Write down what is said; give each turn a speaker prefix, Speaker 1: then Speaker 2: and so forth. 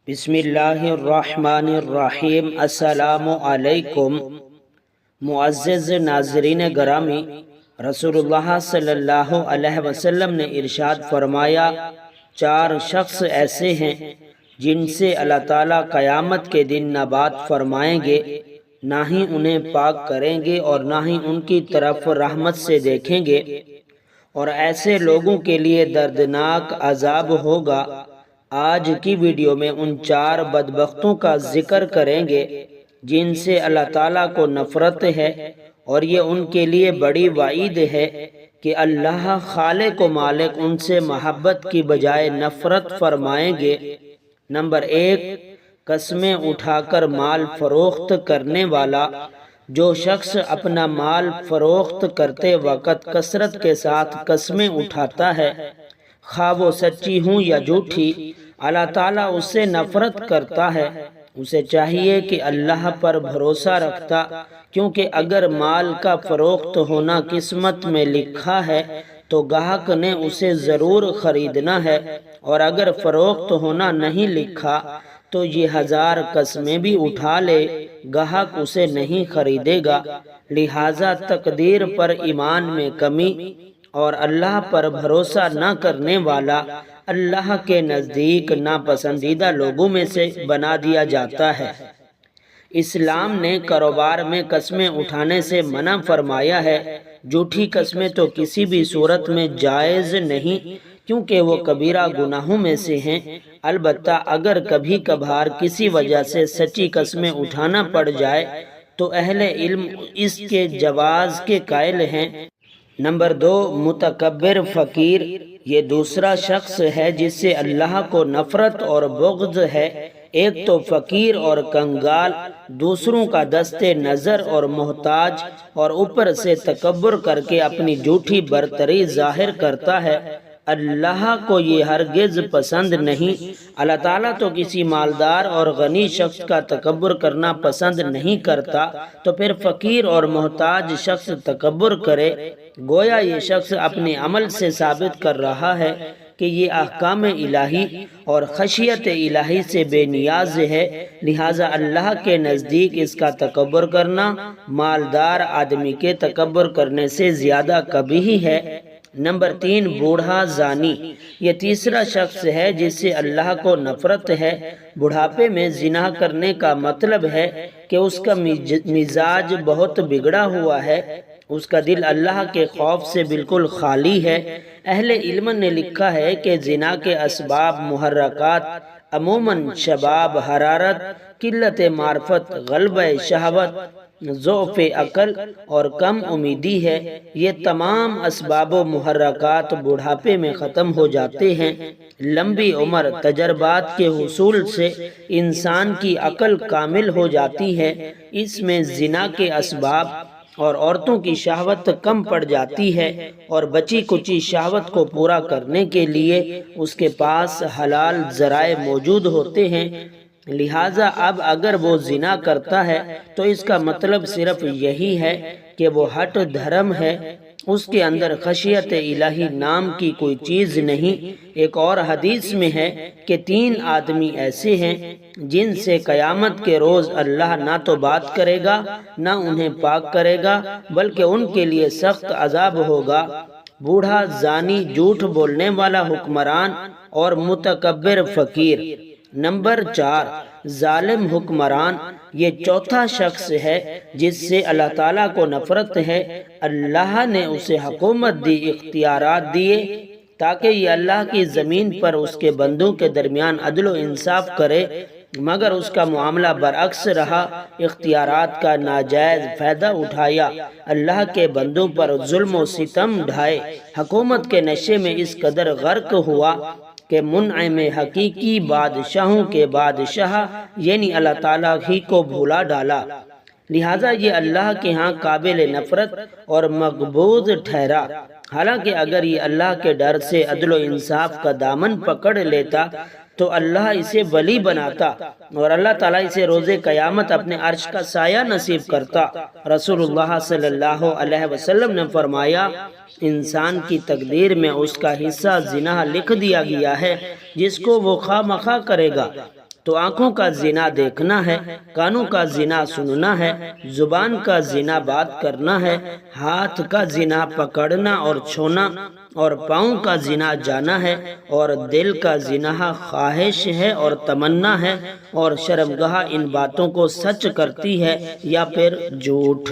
Speaker 1: بسم اللہ الرحمن الرحیم۔ السلام علیکم معزز ناظرین گرامی، رسول اللہ صلی اللہ علیہ وسلم نے ارشاد فرمایا، 4 شخص ایسے ہیں جن سے اللہ تعالیٰ قیامت کے دن نہ بات فرمائیں گے، نہ ہی انہیں پاک کریں گے اور نہ ہی ان کی طرف رحمت سے دیکھیں گے، اور ایسے لوگوں کے لیے دردناک عذاب ہوگا۔ آج کی ویڈیو میں ان 4 بدبختوں کا ذکر کریں گے جن سے اللہ تعالیٰ کو نفرت ہے، اور یہ ان کے لیے بڑی وعید ہے کہ اللہ خالق و مالک ان سے محبت کی بجائے نفرت فرمائیں گے۔ نمبر 1، قسمیں اٹھا کر مال فروخت کرنے والا۔ جو شخص اپنا مال فروخت کرتے وقت کثرت کے ساتھ قسمیں اٹھاتا ہے، خواہ وہ سچی ہوں یا جھوٹی، اللہ تعالیٰ اس سے نفرت کرتا ہے۔ اسے چاہیے کہ اللہ پر بھروسہ رکھتا، کیونکہ اگر مال کا فروخت ہونا قسمت میں لکھا ہے تو گاہک نے اسے ضرور خریدنا ہے، اور اگر فروخت ہونا نہیں لکھا تو یہ 1000 قسمیں بھی اٹھا لے، گاہک اسے نہیں خریدے گا۔ لہٰذا تقدیر پر ایمان میں کمی اور اللہ پر بھروسہ نہ کرنے والا اللہ کے نزدیک ناپسندیدہ لوگوں میں سے بنا دیا جاتا ہے۔ اسلام نے کاروبار میں قسمیں اٹھانے سے منع فرمایا ہے۔ جھوٹی قسمیں تو کسی بھی صورت میں جائز نہیں، کیونکہ وہ کبیرہ گناہوں میں سے ہیں۔ البتہ اگر کبھی کبھار کسی وجہ سے سچی قسمیں اٹھانا پڑ جائے تو اہل علم اس کے جواز کے قائل ہیں۔ نمبر 2، متکبر فقیر۔ یہ دوسرا شخص ہے جس سے اللہ کو نفرت اور بغض ہے۔ ایک تو فقیر اور کنگال، دوسروں کا دست نظر اور محتاج، اور اوپر سے تکبر کر کے اپنی جھوٹی برتری ظاہر کرتا ہے۔ اللہ کو یہ ہرگز پسند نہیں۔ اللہ تعالیٰ تو کسی مالدار اور غنی شخص کا تکبر کرنا پسند نہیں کرتا، تو پھر فقیر اور محتاج شخص تکبر کرے؟ گویا یہ شخص اپنے عمل سے ثابت کر رہا ہے کہ یہ احکام الہی اور خشیت الہی سے بے نیاز ہے، لہٰذا اللہ کے نزدیک اس کا تکبر کرنا مالدار آدمی کے تکبر کرنے سے زیادہ قبیح ہے۔ نمبر 3، بوڑھا زانی۔ یہ تیسرا شخص ہے جس سے اللہ کو نفرت ہے۔ بڑھاپے میں زنا کرنے کا مطلب ہے کہ اس کا مزاج بہت بگڑا ہوا ہے، اس کا دل اللہ کے خوف سے بالکل خالی ہے۔ اہل علم نے لکھا ہے کہ زنا کے اسباب محرکات عموماً شباب، حرارت، قلت معرفت، غلبہ شہوت، ضعف عقل اور کم امیدی ہے۔ یہ تمام اسباب و محرکات بڑھاپے میں ختم ہو جاتے ہیں۔ لمبی عمر، تجربات کے حصول سے انسان کی عقل کامل ہو جاتی ہے۔ اس میں زنا کے اسباب اور عورتوں کی شہوت کم پڑ جاتی ہے، اور بچی کچی شہوت کو پورا کرنے کے لیے اس کے پاس حلال ذرائع موجود ہوتے ہیں۔ لہٰذا اب اگر وہ زنا کرتا ہے تو اس کا مطلب صرف یہی ہے کہ وہ ہٹ دھرم ہے، اس کے اندر خشیت الہی نام کی کوئی چیز نہیں۔ ایک اور حدیث میں ہے کہ 3 آدمی ایسے ہیں جن سے قیامت کے روز اللہ نہ تو بات کرے گا، نہ انہیں پاک کرے گا، بلکہ ان کے لیے سخت عذاب ہوگا۔ بوڑھا زانی، جھوٹ بولنے والا حکمران اور متکبر فقیر۔ نمبر 4، ظالم حکمران۔ یہ چوتھا شخص ہے جس سے اللہ تعالیٰ کو نفرت ہے۔ اللہ نے اسے حکومت دی، اختیارات دیے تاکہ یہ اللہ کی زمین پر اس کے بندوں کے درمیان عدل و انصاف کرے، مگر اس کا معاملہ برعکس رہا، اختیارات کا ناجائز فائدہ اٹھایا، اللہ کے بندوں پر ظلم و ستم ڈھائے، حکومت کے نشے میں اس قدر غرق ہوا کہ منعم حقیقی بادشاہوں کے بادشاہ یعنی اللہ تعالیٰ ہی کو بھولا ڈالا۔ لہٰذا یہ اللہ کے ہاں قابل نفرت اور مقبوض ٹھہرا۔ حالانکہ اگر یہ اللہ کے ڈر سے عدل و انصاف کا دامن پکڑ لیتا تو اللہ اسے ولی بناتا، اور اللہ تعالیٰ اسے روز قیامت اپنے عرش کا سایہ نصیب کرتا۔ رسول اللہ صلی اللہ علیہ وسلم نے فرمایا، انسان کی تقدیر میں اس کا حصہ زنا لکھ دیا گیا ہے، جس کو وہ خواہ مخواہ کرے گا۔ تو آنکھوں کا زنا دیکھنا ہے، کانوں کا زنا سننا ہے، زبان کا زنا بات کرنا ہے، ہاتھ کا زنا پکڑنا اور چھونا، اور پاؤں کا زنا جانا ہے، اور دل کا زنا خواہش ہے اور تمنا ہے، اور شرمگاہ ان باتوں کو سچ کرتی ہے یا پھر جھوٹ۔